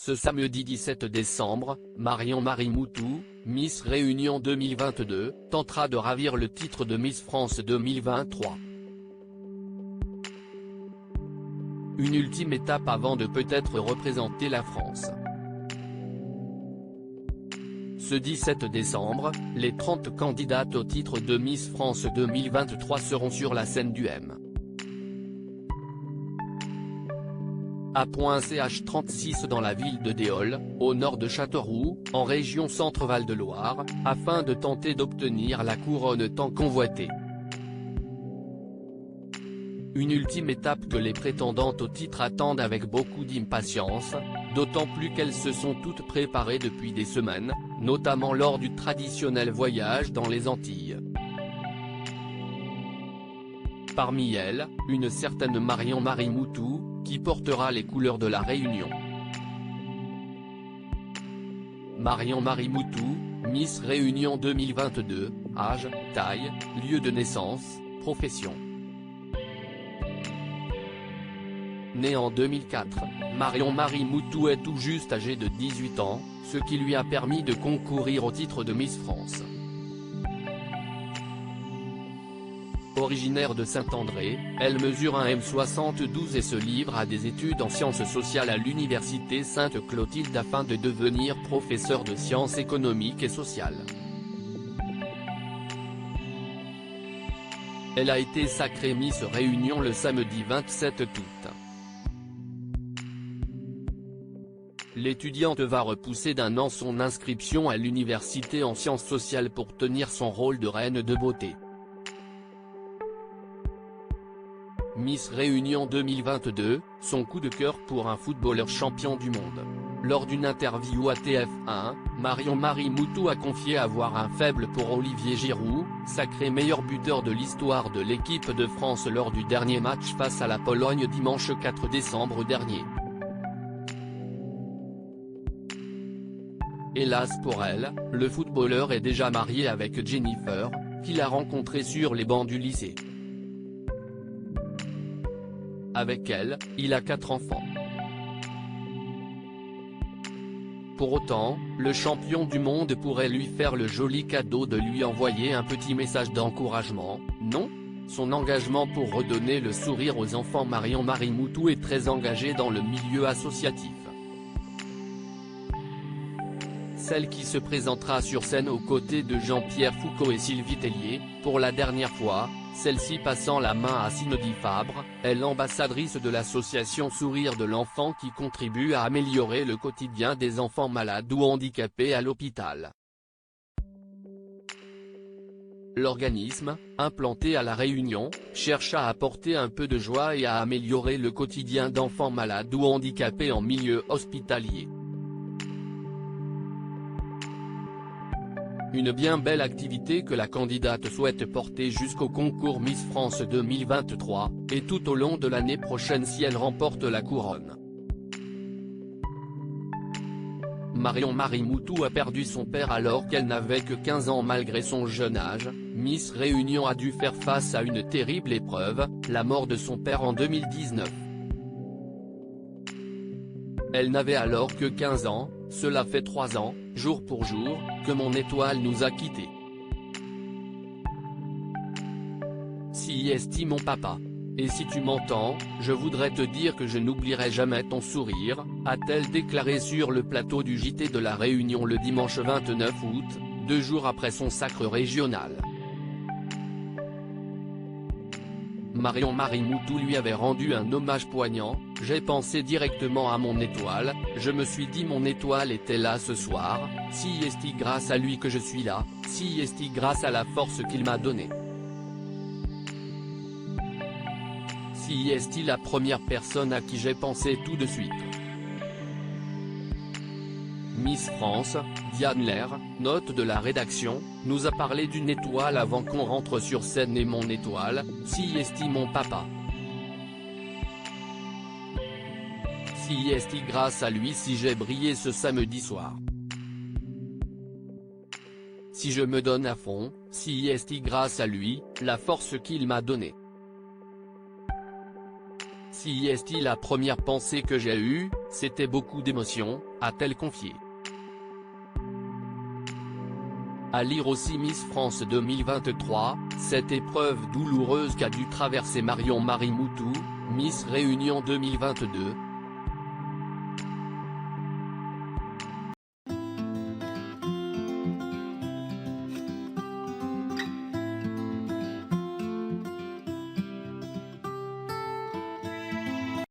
Ce samedi 17 décembre, Marion-Marie Moutou, Miss Réunion 2022, tentera de ravir le titre de Miss France 2023. Une ultime étape avant de peut-être représenter la France. Ce 17 décembre, les 30 candidates au titre de Miss France 2023 seront sur la scène du M. A.ch36 dans la ville de Déol, au nord de Châteauroux, en région Centre-Val de Loire, afin de tenter d'obtenir la couronne tant convoitée. Une ultime étape que les prétendantes au titre attendent avec beaucoup d'impatience, d'autant plus qu'elles se sont toutes préparées depuis des semaines, notamment lors du traditionnel voyage dans les Antilles. Parmi elles, une certaine Marion-Marie Moutou, qui portera les couleurs de la Réunion. Marion-Marie Moutou, Miss Réunion 2022, âge, taille, lieu de naissance, profession. Née en 2004, Marion-Marie Moutou est tout juste âgée de 18 ans, ce qui lui a permis de concourir au titre de Miss France. Originaire de Saint-André, elle mesure 1m72 et se livre à des études en sciences sociales à l'université Sainte-Clotilde afin de devenir professeure de sciences économiques et sociales. Elle a été sacrée Miss Réunion le samedi 27 août. L'étudiante va repousser d'1 an son inscription à l'université en sciences sociales pour tenir son rôle de reine de beauté. Miss Réunion 2022, son coup de cœur pour un footballeur champion du monde. Lors d'une interview à TF1, Marion-Marie Moutou a confié avoir un faible pour Olivier Giroud, sacré meilleur buteur de l'histoire de l'équipe de France lors du dernier match face à la Pologne dimanche 4 décembre dernier. Hélas pour elle, le footballeur est déjà marié avec Jennifer, qu'il a rencontrée sur les bancs du lycée. Avec elle, il a 4 enfants. Pour autant, le champion du monde pourrait lui faire le joli cadeau de lui envoyer un petit message d'encouragement, non ? Son engagement pour redonner le sourire aux enfants. Marion-Marie Moutou est très engagée dans le milieu associatif. Celle qui se présentera sur scène aux côtés de Jean-Pierre Foucault et Sylvie Tellier, pour la dernière fois, celle-ci passant la main à Cindy Fabre, est l'ambassadrice de l'association Sourire de l'enfant qui contribue à améliorer le quotidien des enfants malades ou handicapés à l'hôpital. L'organisme, implanté à La Réunion, cherche à apporter un peu de joie et à améliorer le quotidien d'enfants malades ou handicapés en milieu hospitalier. Une bien belle activité que la candidate souhaite porter jusqu'au concours Miss France 2023, et tout au long de l'année prochaine si elle remporte la couronne. Marion-Marie Moutou a perdu son père alors qu'elle n'avait que 15 ans malgré son jeune âge. Miss Réunion a dû faire face à une terrible épreuve, la mort de son père en 2019. Elle n'avait alors que 15 ans, cela fait 3 ans, jour pour jour, que mon étoile nous a quittés. Si est mon papa. Et si tu m'entends, je voudrais te dire que je n'oublierai jamais ton sourire, a-t-elle déclaré sur le plateau du JT de La Réunion le dimanche 29 août, 2 jours après son sacre régional. Marion-Marie Moutou lui avait rendu un hommage poignant. J'ai pensé directement à mon étoile, je me suis dit mon étoile était là ce soir, si est grâce à lui que je suis là, si est grâce à la force qu'il m'a donnée. Si est la première personne à qui j'ai pensé tout de suite. Miss France, Diane Lair, note de la rédaction, nous a parlé d'une étoile avant qu'on rentre sur scène et mon étoile, si est mon papa. Si est grâce à lui si j'ai brillé ce samedi soir. Si je me donne à fond, si est grâce à lui, la force qu'il m'a donnée. Si est la première pensée que j'ai eue, c'était beaucoup d'émotions, a-t-elle confié. À lire aussi Miss France 2023, cette épreuve douloureuse qu'a dû traverser Marion Marie Moutou, Miss Réunion 2022,